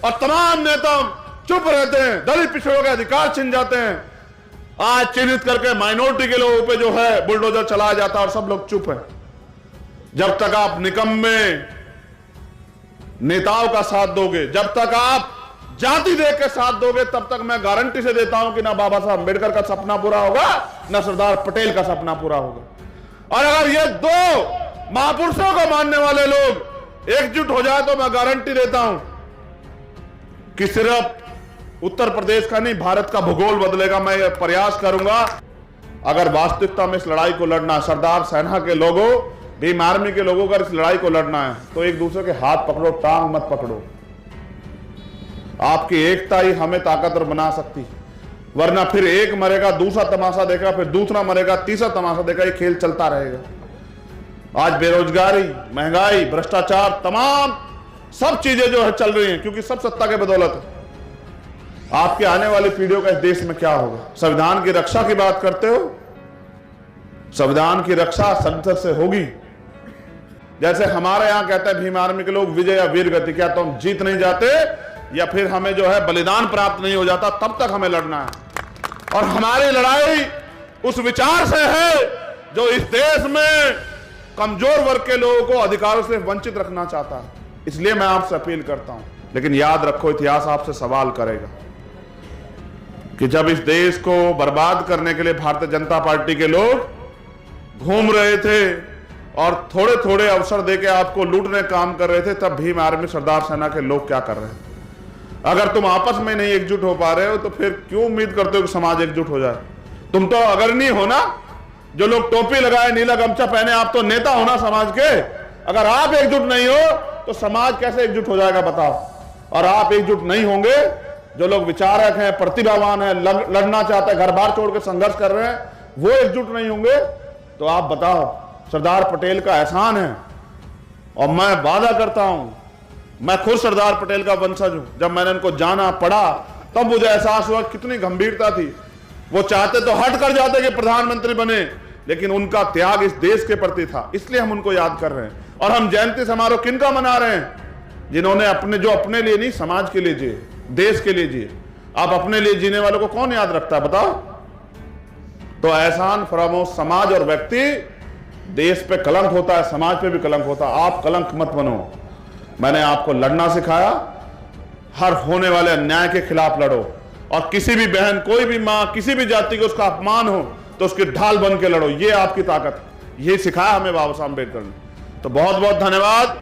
और तमाम नेता चुप रहते हैं, दलित पिछड़ों के अधिकार छिन जाते हैं। आज चिन्हित करके माइनॉरिटी के लोगों पे जो है बुलडोजर चलाया जाता है और सब लोग चुप है। जब तक आप निकम्मे नेताओं का साथ दोगे, जब तक आप जाति देख के साथ दोगे, तब तक मैं गारंटी से देता हूं कि ना बाबा साहब अम्बेडकर का सपना पूरा होगा, ना सरदार पटेल का सपना पूरा होगा। और अगर ये दो महापुरुषों को मानने वाले लोग एकजुट हो जाए तो मैं गारंटी देता हूं कि सिर्फ उत्तर प्रदेश का नहीं, भारत का भूगोल बदलेगा। मैं ये प्रयास करूंगा। अगर वास्तविकता में इस लड़ाई को लड़ना है, सरदार सेना के लोगों, भीम आर्मी के लोगों, अगर इस लड़ाई को लड़ना है तो एक दूसरे के हाथ पकड़ो, टांग मत पकड़ो। आपकी एकता ही हमें ताकतवर बना सकती, वरना फिर एक मरेगा, दूसरा तमाशा देगा, फिर दूसरा मरेगा, तीसरा तमाशा देगा। ये खेल चलता रहेगा। आज बेरोजगारी, महंगाई, भ्रष्टाचार, तमाम सब चीजें जो है चल रही हैं, क्योंकि सब सत्ता के बदौलत है। आपके आने वाली पीढ़ियों का इस देश में क्या होगा? संविधान की रक्षा की बात करते हो, संविधान की रक्षा संसद से होगी। जैसे हमारे यहां कहते हैं भीम आर्मी के लोग, विजय या वीर गति, क्या तो हम जीत नहीं जाते या फिर हमें जो है बलिदान प्राप्त नहीं हो जाता, तब तक हमें लड़ना है। और हमारी लड़ाई उस विचार से है जो इस देश में कमजोर वर्ग के लोगों को अधिकारों से वंचित रखना चाहता है। इसलिए मैं आपसे अपील करता हूं, लेकिन याद रखो, इतिहास आपसे सवाल करेगा कि जब इस देश को बर्बाद करने के लिए भारतीय जनता पार्टी के लोग घूम रहे थे और थोड़े थोड़े अवसर देके आपको लूटने काम कर रहे थे, तब भीम आर्मी, सरदार सेना के लोग क्या कर रहे हैं? अगर तुम आपस में नहीं एकजुट हो पा रहे हो तो फिर क्यों उम्मीद करते हो कि समाज एकजुट हो जाए? तुम तो अगर नहीं हो ना, जो लोग टोपी लगाए, नीला गमछा पहने, आप तो नेता हो ना समाज के। अगर आप एकजुट नहीं हो तो समाज कैसे एकजुट हो जाएगा बताओ? और आप एकजुट नहीं होंगे, जो लोग विचारक हैं, प्रतिभावान हैं, लड़ना चाहते हैं, घर बार छोड़ के संघर्ष कर रहे हैं, वो एकजुट नहीं होंगे, तो आप बताओ। सरदार पटेल का एहसान है और मैं वादा करता हूं, मैं खुद सरदार पटेल का वंशज हूं। जब मैंने उनको जाना, पढ़ा, तब मुझे एहसास हुआ कितनी गंभीरता थी। वो चाहते तो हट कर जाते कि प्रधानमंत्री बने, लेकिन उनका त्याग इस देश के प्रति था, इसलिए हम उनको याद कर रहे हैं। और हम जयंती समारोह किनका मना रहे हैं? जिन्होंने अपने लिए नहीं, समाज के लिए जिए, देश के लिए जिए। आप अपने लिए जीने वालों को कौन याद रखता है बताओ? तो एहसान फरामोश समाज और व्यक्ति, देश पे कलंक होता है, समाज पे भी कलंक होता है। आप कलंक मत बनो। मैंने आपको लड़ना सिखाया, हर होने वाले अन्याय के खिलाफ लड़ो। और किसी भी बहन, कोई भी मां, किसी भी जाति को उसका अपमान हो तो उसकी ढाल बन के लड़ो। ये आपकी ताकत, ये सिखाया हमें बाबा साहब अम्बेडकर ने। तो बहुत बहुत धन्यवाद।